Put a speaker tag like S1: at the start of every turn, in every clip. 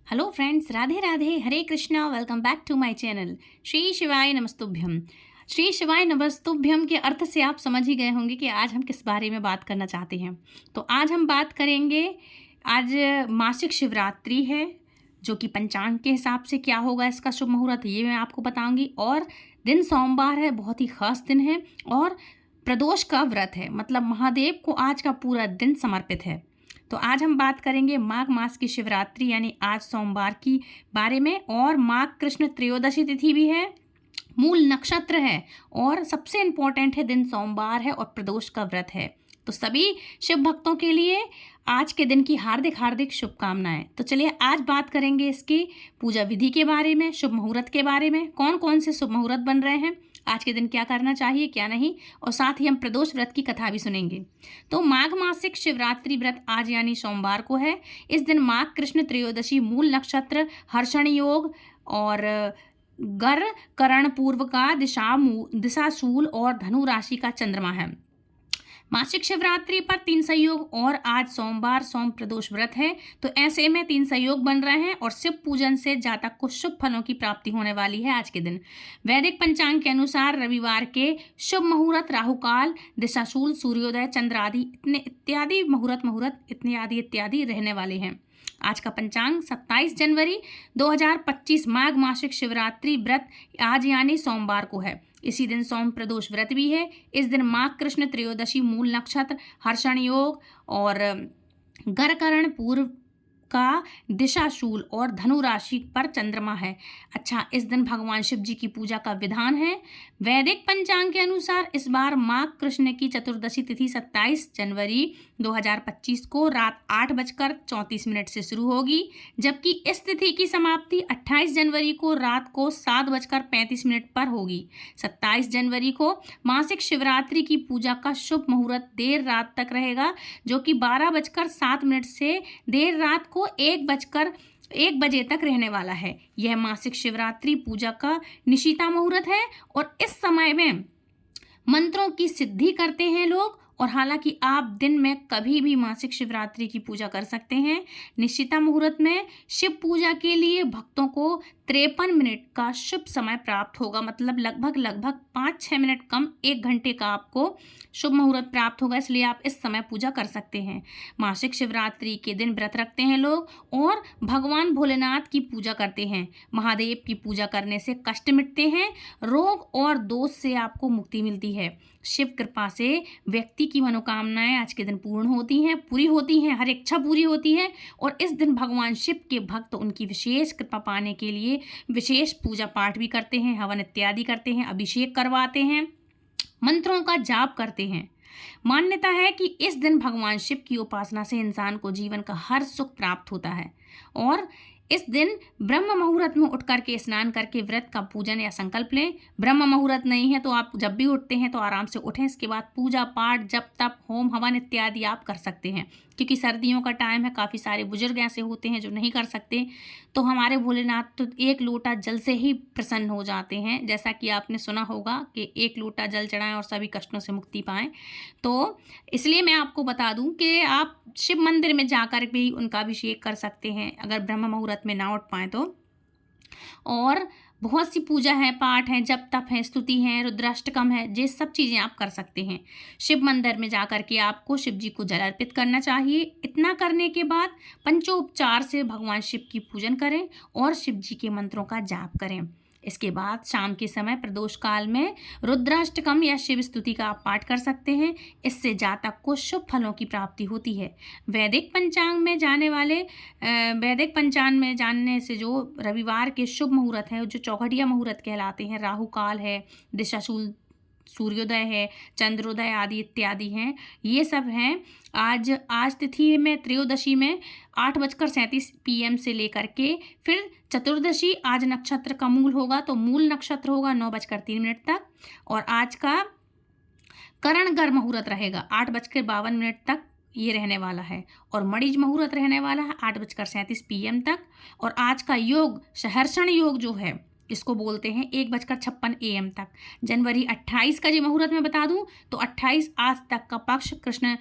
S1: Hello friends, Radhe Radhe, Hare Krishna. Welcome back to my channel. Shri शिवाय नमस्तुभ्यम। श्री शिवाय नमस्तुभ्यम के अर्थ से आप समझ ही गए होंगे कि आज हम किस बारे में बात करना चाहते हैं। तो आज हम बात करेंगे, आज मासिक शिवरात्रि है, जो कि पंचांग के हिसाब से क्या होगा इसका शुभ मुहूर्त, ये मैं आपको बताऊंगी। और दिन सोमवार है, बहुत ही खास दिन है और प्रदोष का व्रत है, मतलब महादेव को आज का पूरा दिन समर्पित है। तो आज हम बात करेंगे माघ मास की शिवरात्रि यानी आज सोमवार की बारे में। और माघ कृष्ण त्रयोदशी तिथि भी है, मूल नक्षत्र है और सबसे इम्पोर्टेंट है, दिन सोमवार है और प्रदोष का व्रत है। तो सभी शिव भक्तों के लिए आज के दिन की हार्दिक हार्दिक शुभकामनाएं। तो चलिए आज बात करेंगे इसकी पूजा विधि के बारे में, शुभ मुहूर्त के बारे में, कौन कौन से शुभ मुहूर्त बन रहे हैं, आज के दिन क्या करना चाहिए क्या नहीं, और साथ ही हम प्रदोष व्रत की कथा भी सुनेंगे। तो माघ मासिक शिवरात्रि व्रत आज यानी सोमवार को है। इस दिन माघ कृष्ण त्रयोदशी, मूल नक्षत्र, हर्षण योग और गर करण पूर्व का दिशाशूल और धनु राशि का चंद्रमा है। मासिक शिवरात्रि पर 3 संयोग और आज सोमवार सोम प्रदोष व्रत है, तो ऐसे में 3 संयोग बन रहे हैं और शिव पूजन से जातक को शुभ फलों की प्राप्ति होने वाली है आज के दिन। वैदिक पंचांग के अनुसार रविवार के शुभ मुहूर्त, राहुकाल, दिशाशूल, सूर्योदय, चंद्र आदि इत्यादि मुहूर्त इत्यादि रहने वाले हैं। आज का पंचांग 27 जनवरी 2025 माघ मासिक शिवरात्रि व्रत आज यानी सोमवार को है। इसी दिन सोम प्रदोष व्रत भी है। इस दिन माघ कृष्ण त्रयोदशी, मूल नक्षत्र, हर्षण योग और गरकरण पूर्व का दिशाशूल और धनु राशि पर चंद्रमा है। अच्छा, इस दिन भगवान शिव जी की पूजा का विधान है। वैदिक पंचांग के अनुसार इस बार माघ कृष्ण की चतुर्दशी तिथि 27 जनवरी 2025 को रात 8:34 से शुरू होगी, जबकि इस तिथि की समाप्ति 28 जनवरी को रात को 7:35 पर होगी। 27 जनवरी को मासिक शिवरात्रि की पूजा का शुभ मुहूर्त देर रात तक रहेगा, जो कि 12:07 से देर रात को 1 बजे तक रहने वाला है। यह मासिक शिवरात्रि पूजा का निशिता मुहूर्त है और इस समय में मंत्रों की सिद्धि करते हैं लोग। और हालांकि आप दिन में कभी भी मासिक शिवरात्रि की पूजा कर सकते हैं। निशिता मुहूर्त में शिव पूजा के लिए भक्तों को 53 मिनट का शुभ समय प्राप्त होगा, मतलब लगभग 5-6 मिनट कम 1 घंटे का आपको शुभ मुहूर्त प्राप्त होगा, इसलिए आप इस समय पूजा कर सकते हैं। मासिक शिवरात्रि के दिन व्रत रखते हैं लोग और भगवान भोलेनाथ की पूजा करते हैं। महादेव की पूजा करने से कष्ट मिटते हैं, रोग और दोष से आपको मुक्ति मिलती है। शिव कृपा से व्यक्ति की मनोकामनाएं आज के दिन पूर्ण होती हैं, हर इच्छा पूरी होती है। और इस दिन भगवान शिव के भक्त उनकी विशेष कृपा पाने के लिए विशेष पूजा पाठ भी करते हैं, हवन इत्यादि करते हैं, अभिषेक करवाते हैं, मंत्रों का जाप करते हैं। मान्यता है कि इस दिन भगवान शिव की उपासना से इंसान को जीवन का हर सुख प्राप्त होता है। और इस दिन ब्रह्म मुहूर्त में उठ करके स्नान करके व्रत का पूजन या संकल्प लें। ब्रह्म मुहूर्त नहीं है तो आप जब भी उठते हैं तो आराम से उठें। इसके बाद पूजा पाठ, जप तप, होम हवन इत्यादि आप कर सकते हैं, क्योंकि सर्दियों का टाइम है, काफ़ी सारे बुजुर्ग ऐसे होते हैं जो नहीं कर सकते। तो हमारे भोलेनाथ तो 1 लोटा जल से ही प्रसन्न हो जाते हैं, जैसा कि आपने सुना होगा कि 1 लोटा जल चढ़ाएं और सभी कष्टों से मुक्ति पाएं। तो इसलिए मैं आपको बता दूं कि आप शिव मंदिर में जाकर भी उनका अभिषेक कर सकते हैं, अगर ब्रह्म मुहूर्त में ना उठ पाएँ तो। और बहुत सी पूजा है, पाठ हैं, जप तप है, स्तुति है, रुद्राष्टकम है, ये सब चीज़ें आप कर सकते हैं। शिव मंदिर में जाकर के आपको शिव जी को जल अर्पित करना चाहिए। इतना करने के बाद पंचोपचार से भगवान शिव की पूजन करें और शिव जी के मंत्रों का जाप करें। इसके बाद शाम के समय प्रदोष काल में रुद्राष्टकम या शिव स्तुति का आप पाठ कर सकते हैं। इससे जातक को शुभ फलों की प्राप्ति होती है। वैदिक पंचांग में जानने से जो रविवार के शुभ मुहूर्त हैं, जो चौघड़िया मुहूर्त कहलाते हैं, राहुकाल है, दिशाशूल, सूर्योदय है, चंद्रोदय आदि इत्यादि हैं, ये सब हैं। आज तिथि में त्रयोदशी में 8:37 PM से लेकर के फिर चतुर्दशी आज नक्षत्र का मूल होगा, तो मूल नक्षत्र होगा 9:03 तक। और आज का करणगर मुहूर्त रहेगा 8:52 तक, ये रहने वाला है। और मणिज मुहूर्त रहने वाला है 8:37 PM तक। और आज का योग सहर्षण योग जो है जिसको बोलते हैं 1:56 AM तक। जनवरी 28 का जो मुहूर्त मैं बता दूं तो 28 आज तक का पक्ष कृष्ण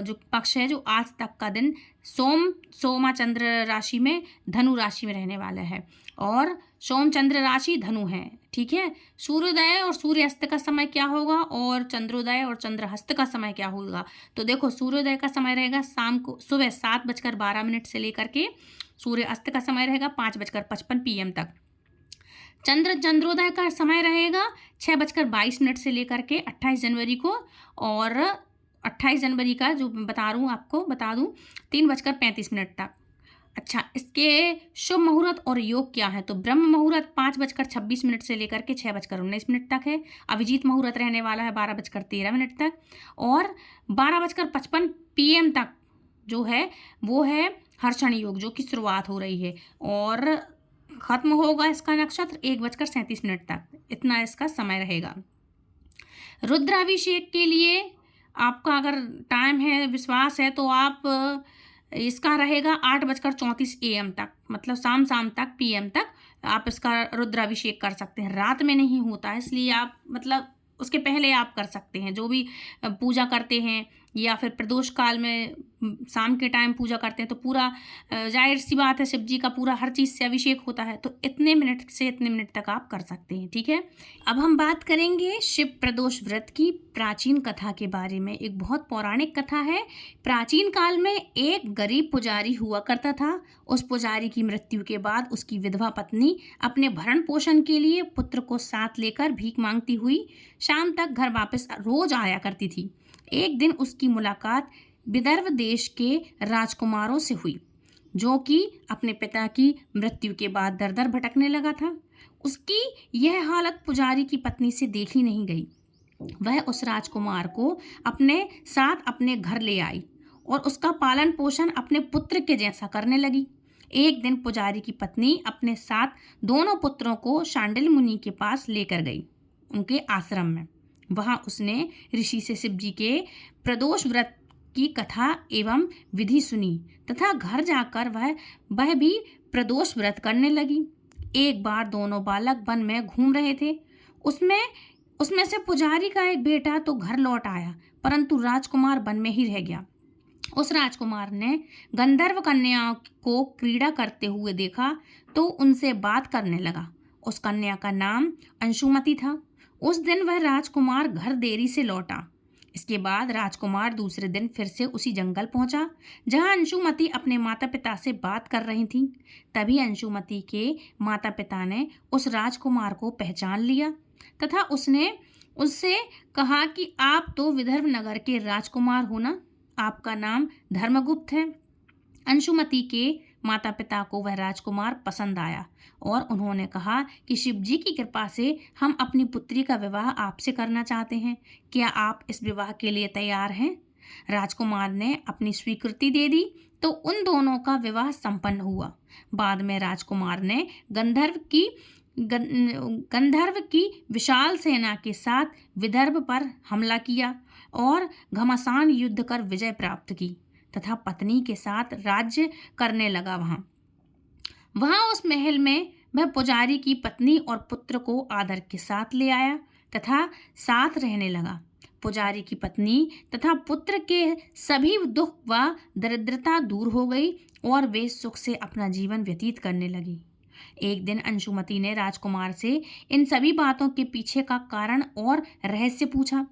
S1: जो पक्ष है, जो आज तक का दिन सोमा चंद्र राशि में धनु राशि में रहने वाला है और सोम चंद्र राशि धनु है। ठीक है। सूर्योदय और सूर्यास्त का समय क्या होगा और चंद्रोदय और चंद्रहस्त का समय क्या होगा? तो देखो, सूर्योदय का समय रहेगा शाम को सुबह 7:12 से लेकर के सूर्यास्त का समय रहेगा 5:55 PM तक। चंद्रोदय का समय रहेगा 6:22 से लेकर के 28 जनवरी को, और 28 जनवरी का जो बता दूं 3:35 तक। अच्छा, इसके शुभ मुहूर्त और योग क्या है? तो ब्रह्म मुहूर्त 5:26 से लेकर के 6:19 तक है। अभिजीत मुहूर्त रहने वाला है 12:13 तक, और 12:55 PM तक जो है वो है हर्षण योग, जो कि शुरुआत हो रही है, और खत्म होगा इसका नक्षत्र 1:37 तक। इतना इसका समय रहेगा। रुद्राभिषेक के लिए आपका अगर टाइम है, विश्वास है, तो आप इसका रहेगा 8:34 AM तक, मतलब शाम तक PM तक आप इसका रुद्राभिषेक कर सकते हैं। रात में नहीं होता है, इसलिए आप मतलब उसके पहले आप कर सकते हैं। जो भी पूजा करते हैं या फिर प्रदोष काल में शाम के टाइम पूजा करते हैं तो पूरा जाहिर सी बात है शिव जी का पूरा हर चीज़ से अभिषेक होता है, तो इतने मिनट से इतने मिनट तक आप कर सकते हैं। ठीक है। अब हम बात करेंगे शिव प्रदोष व्रत की प्राचीन कथा के बारे में। एक बहुत पौराणिक कथा है। प्राचीन काल में एक गरीब पुजारी हुआ करता था। उस पुजारी की मृत्यु के बाद उसकी विधवा पत्नी अपने भरण पोषण के लिए पुत्र को साथ लेकर भीख मांगती हुई शाम तक घर वापस रोज आया करती थी। एक दिन उसकी मुलाकात विदर्भ देश के राजकुमारों से हुई, जो कि अपने पिता की मृत्यु के बाद दर दर भटकने लगा था। उसकी यह हालत पुजारी की पत्नी से देखी नहीं गई। वह उस राजकुमार को अपने साथ अपने घर ले आई और उसका पालन पोषण अपने पुत्र के जैसा करने लगी। एक दिन पुजारी की पत्नी अपने साथ दोनों पुत्रों को शांडिल्य मुनि के पास लेकर गई, उनके आश्रम में। वहां उसने ऋषि से शिव जी के प्रदोष व्रत की कथा एवं विधि सुनी तथा घर जाकर वह भी प्रदोष व्रत करने लगी। एक बार दोनों बालक वन में घूम रहे थे। उसमें से पुजारी का एक बेटा तो घर लौट आया, परंतु राजकुमार वन में ही रह गया। उस राजकुमार ने गंधर्व कन्याओं को क्रीड़ा करते हुए देखा तो उनसे बात करने लगा। उस कन्या का नाम अंशुमति था। उस दिन वह राजकुमार घर देरी से लौटा। इसके बाद राजकुमार दूसरे दिन फिर से उसी जंगल पहुंचा जहां अंशुमति अपने माता पिता से बात कर रही थी। तभी अंशुमति के माता पिता ने उस राजकुमार को पहचान लिया तथा उससे कहा कि आप तो विदर्भ नगर के राजकुमार हो ना, आपका नाम धर्मगुप्त है। अंशुमति के माता पिता को वह राजकुमार पसंद आया और उन्होंने कहा कि शिव जी की कृपा से हम अपनी पुत्री का विवाह आपसे करना चाहते हैं। क्या आप इस विवाह के लिए तैयार हैं? राजकुमार ने अपनी स्वीकृति दे दी तो उन दोनों का विवाह संपन्न हुआ। बाद में राजकुमार ने गंधर्व की विशाल सेना के साथ विदर्भ पर हमला किया और घमासान युद्ध कर विजय प्राप्त की तथा पत्नी के साथ राज्य करने लगा। वहां उस महल में वह पुजारी की पत्नी और पुत्र को आदर के साथ ले आया तथा साथ रहने लगा। पुजारी की पत्नी तथा पुत्र के सभी दुख व दरिद्रता दूर हो गई और वे सुख से अपना जीवन व्यतीत करने लगी। एक दिन अंशुमति ने राजकुमार से इन सभी बातों के पीछे का कारण और रहस्य पूछा।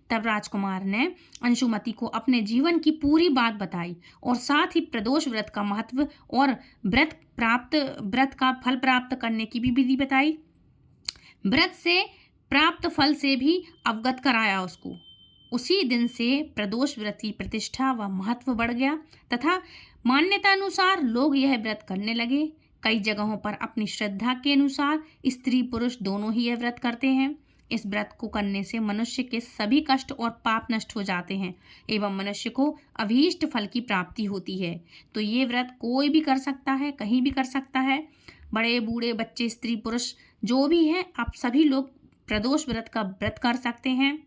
S1: तब राजकुमार ने अंशुमति को अपने जीवन की पूरी बात बताई और साथ ही प्रदोष व्रत का महत्व और व्रत का फल प्राप्त करने की भी विधि बताई। व्रत से प्राप्त फल से भी अवगत कराया उसको। उसी दिन से प्रदोष व्रत की प्रतिष्ठा व महत्व बढ़ गया तथा मान्यता अनुसार लोग यह व्रत करने लगे। कई जगहों पर अपनी श्रद्धा के अनुसार स्त्री पुरुष दोनों ही यह व्रत करते हैं। इस व्रत को करने से मनुष्य के सभी कष्ट और पाप नष्ट हो जाते हैं एवं मनुष्य को अभीष्ट फल की प्राप्ति होती है। तो ये व्रत कोई भी कर सकता है, कहीं भी कर सकता है। बड़े बूढ़े बच्चे स्त्री पुरुष जो भी हैं, आप सभी लोग प्रदोष व्रत का व्रत कर सकते हैं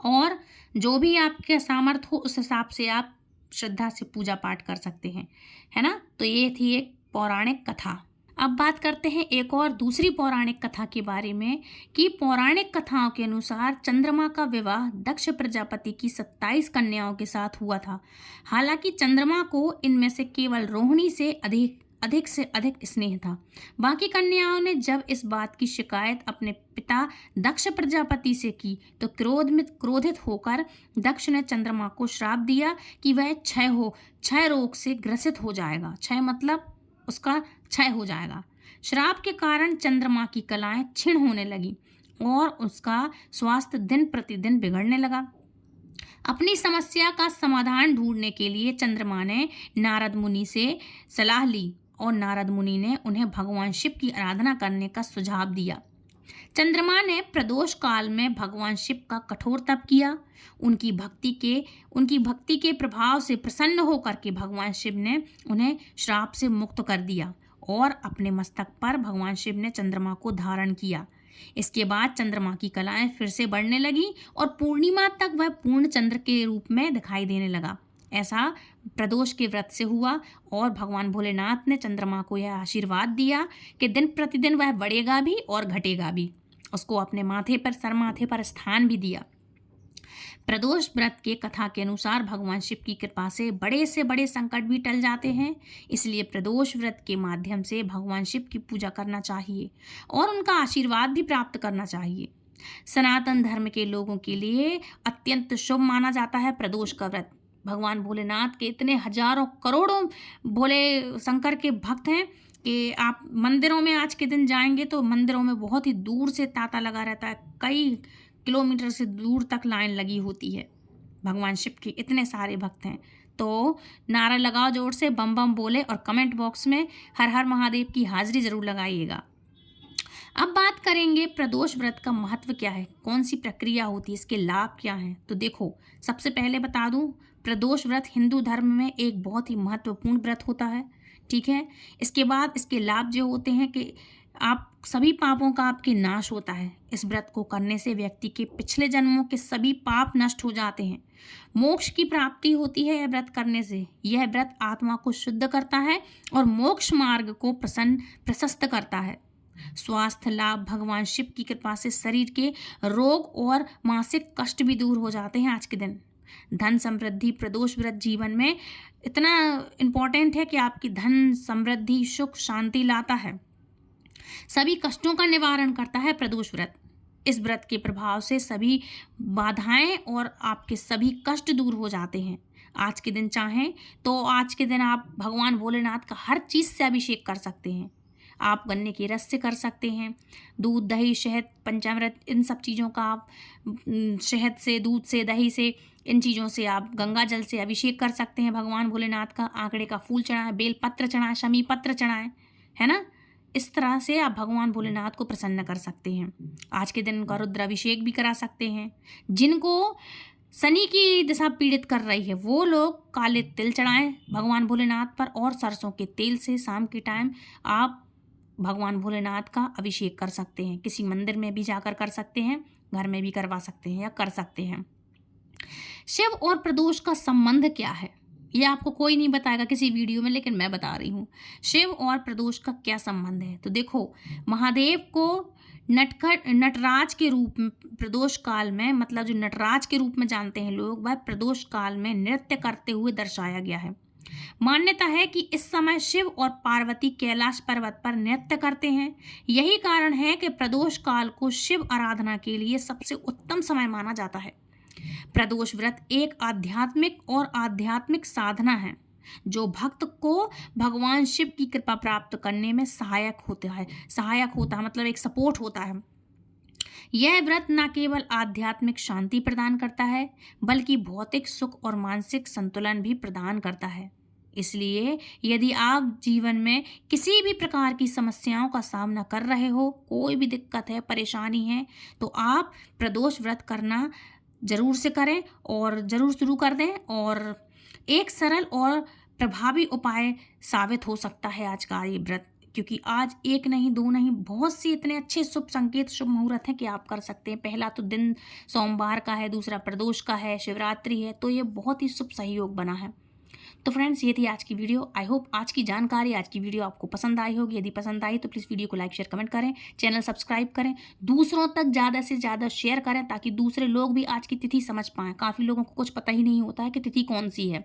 S1: और जो भी आपके सामर्थ्य हो उस हिसाब से आप श्रद्धा से पूजा पाठ कर सकते हैं, है ना। तो ये थी एक पौराणिक कथा। अब बात करते हैं एक और दूसरी पौराणिक कथा के बारे में कि पौराणिक कथाओं के अनुसार चंद्रमा का विवाह दक्ष प्रजापति की 27 कन्याओं के साथ हुआ था। हालांकि चंद्रमा को इनमें से केवल रोहिणी से अधिक से अधिक स्नेह था। बाकी कन्याओं ने जब इस बात की शिकायत अपने पिता दक्ष प्रजापति से की तो क्रोधित होकर दक्ष ने चंद्रमा को श्राप दिया कि वह क्षय रोग से ग्रसित हो जाएगा। क्षय मतलब उसका क्षय हो जाएगा। श्राप के कारण चंद्रमा की कलाएं क्षीण होने लगी और उसका स्वास्थ्य दिन प्रतिदिन बिगड़ने लगा। अपनी समस्या का समाधान ढूंढने के लिए चंद्रमा ने नारद मुनि से सलाह ली और नारद मुनि ने उन्हें भगवान शिव की आराधना करने का सुझाव दिया। चंद्रमा ने प्रदोष काल में भगवान शिव का कठोर तप किया। उनकी भक्ति के प्रभाव से प्रसन्न होकर के भगवान शिव ने उन्हें श्राप से मुक्त कर दिया और अपने मस्तक पर भगवान शिव ने चंद्रमा को धारण किया। इसके बाद चंद्रमा की कलाएं फिर से बढ़ने लगी और पूर्णिमा तक वह पूर्ण चंद्र के रूप में दिखाई देने लगा। ऐसा प्रदोष के व्रत से हुआ और भगवान भोलेनाथ ने चंद्रमा को यह आशीर्वाद दिया कि दिन प्रतिदिन वह बढ़ेगा भी और घटेगा भी। उसको अपने सर माथे पर स्थान भी दिया। प्रदोष व्रत के कथा के अनुसार भगवान शिव की कृपा से बड़े संकट भी टल जाते हैं। इसलिए प्रदोष व्रत के माध्यम से भगवान शिव की पूजा करना चाहिए और उनका आशीर्वाद भी प्राप्त करना चाहिए। सनातन धर्म के लोगों के लिए अत्यंत शुभ माना जाता है प्रदोष का व्रत। भगवान भोलेनाथ के इतने हजारों करोड़ों भोले शंकर के भक्त हैं कि आप मंदिरों में आज के दिन जाएंगे तो मंदिरों में बहुत ही दूर से तांता लगा रहता है। कई किलोमीटर से दूर तक लाइन लगी होती है। भगवान शिव के इतने सारे भक्त हैं। तो नारा लगाओ जोर से, बम बम बोले और कमेंट बॉक्स में हर हर महादेव की हाजिरी जरूर लगाइएगा। अब बात करेंगे प्रदोष व्रत का महत्व क्या है, कौन सी प्रक्रिया होती है, इसके लाभ क्या हैं। तो देखो, सबसे पहले बता दूं, प्रदोष व्रत हिंदू धर्म में एक बहुत ही महत्वपूर्ण व्रत होता है। ठीक है। इसके बाद इसके लाभ जो होते हैं कि आप सभी पापों का आपके नाश होता है। इस व्रत को करने से व्यक्ति के पिछले जन्मों के सभी पाप नष्ट हो जाते हैं। मोक्ष की प्राप्ति होती है यह व्रत करने से। यह व्रत आत्मा को शुद्ध करता है और मोक्ष मार्ग को प्रशस्त करता है। स्वास्थ्य लाभ, भगवान शिव की कृपा से शरीर के रोग और मानसिक कष्ट भी दूर हो जाते हैं आज के दिन। धन समृद्धि, प्रदोष व्रत जीवन में इतना इम्पोर्टेंट है कि आपकी धन समृद्धि, सुख, शांति लाता है। सभी कष्टों का निवारण करता है प्रदोष व्रत। इस व्रत के प्रभाव से सभी बाधाएं और आपके सभी कष्ट दूर हो जाते हैं। आज के दिन चाहें तो आज के दिन आप भगवान भोलेनाथ का हर चीज़ से अभिषेक कर सकते हैं। आप गन्ने के रस से कर सकते हैं, दूध, दही, शहद, पंचामृत, इन सब चीज़ों का आप शहद से, दूध से, दही से, इन चीज़ों से आप गंगा जल से अभिषेक कर सकते हैं भगवान भोलेनाथ का। आंकड़े का फूल चढ़ाएं, बेल पत्र चढ़ाएं, शमी पत्र चढ़ाएं, है ना। इस तरह से आप भगवान भोलेनाथ को प्रसन्न कर सकते हैं। आज के दिन उनका रुद्राभिषेक भी करा सकते हैं। जिनको शनि की दिशा पीड़ित कर रही है वो लोग काले तिल चढ़ाएं भगवान भोलेनाथ पर और सरसों के तेल से शाम के टाइम आप भगवान भोलेनाथ का अभिषेक कर सकते हैं। किसी मंदिर में भी जाकर कर सकते हैं, घर में भी करवा सकते हैं या कर सकते हैं। शिव और प्रदोष का संबंध क्या है ये आपको कोई नहीं बताएगा किसी वीडियो में, लेकिन मैं बता रही हूँ शिव और प्रदोष का क्या संबंध है। तो देखो, महादेव को नटराज के रूप में प्रदोष काल में, मतलब जो नटराज के रूप में जानते हैं लोग, वह प्रदोष काल में नृत्य करते हुए दर्शाया गया है। मान्यता है कि इस समय शिव और पार्वती कैलाश पर्वत पर नृत्य करते हैं। यही कारण है कि प्रदोष काल को शिव आराधना के लिए सबसे उत्तम समय माना जाता है। प्रदोष व्रत एक आध्यात्मिक साधना है जो भक्त को भगवान शिव की कृपा प्राप्त करने में सहायक होता है, मतलब एक सपोर्ट होता है। यह व्रत न केवल आध्यात्मिक शांति प्रदान करता है बल्कि भौतिक सुख और मानसिक संतुलन भी प्रदान करता है। इसलिए यदि आप जीवन में किसी भी प्रकार की समस्याओं का सामना कर रहे हो, कोई भी दिक्कत है, परेशानी है, तो आप प्रदोष व्रत करना जरूर से करें और ज़रूर शुरू कर दें। और एक सरल और प्रभावी उपाय साबित हो सकता है आज का ये व्रत, क्योंकि आज एक नहीं, दो नहीं, बहुत सी इतने अच्छे शुभ संकेत, शुभ मुहूर्त हैं कि आप कर सकते हैं। पहला तो दिन सोमवार का है, दूसरा प्रदोष का है, शिवरात्रि है, तो ये बहुत ही शुभ सहयोग बना है। तो फ्रेंड्स, ये थी आज की वीडियो। आई होप आज की जानकारी, आज की वीडियो आपको पसंद आई होगी। यदि पसंद आई तो प्लीज़ वीडियो को लाइक शेयर कमेंट करें, चैनल सब्सक्राइब करें, दूसरों तक ज़्यादा से ज़्यादा शेयर करें ताकि दूसरे लोग भी आज की तिथि समझ पाएँ। काफ़ी लोगों को कुछ पता ही नहीं होता है कि तिथि कौन सी है।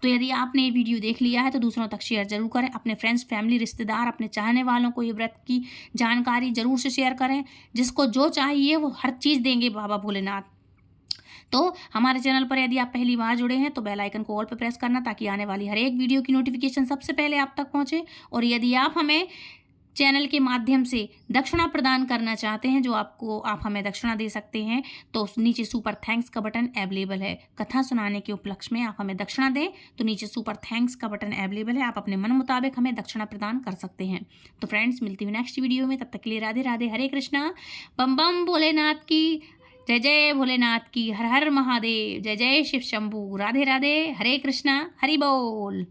S1: तो यदि आपने ये वीडियो देख लिया है तो दूसरों तक शेयर जरूर करें। अपने फ्रेंड्स, फैमिली, रिश्तेदार, अपने चाहने वालों को ये व्रत की जानकारी जरूर से शेयर करें। जिसको जो चाहिए वो हर चीज़ देंगे बाबा भोलेनाथ। तो हमारे चैनल पर यदि आप पहली बार जुड़े हैं तो बेल आइकन को ऑल पर प्रेस करना ताकि आने वाली हर एक वीडियो की नोटिफिकेशन सबसे पहले आप तक पहुंचे। और यदि आप हमें चैनल के माध्यम से दक्षिणा प्रदान करना चाहते हैं, जो आप हमें दक्षिणा दे सकते हैं, तो नीचे सुपर थैंक्स का बटन अवेलेबल है। कथा सुनाने के उपलक्ष्य में आप हमें दक्षिणा दें तो नीचे सुपर थैंक्स का बटन अवेलेबल है। आप अपने मन मुताबिक हमें दक्षिणा प्रदान कर सकते हैं। तो फ्रेंड्स, मिलती हूँ नेक्स्ट वीडियो में। तब तक के लिए राधे राधे, हरे कृष्णा, बम बम भोलेनाथ की जय, जय भोलेनाथ की, हर हर महादेव, जय जय शिव शंभू, राधे राधे, हरे कृष्णा, हरि बोल।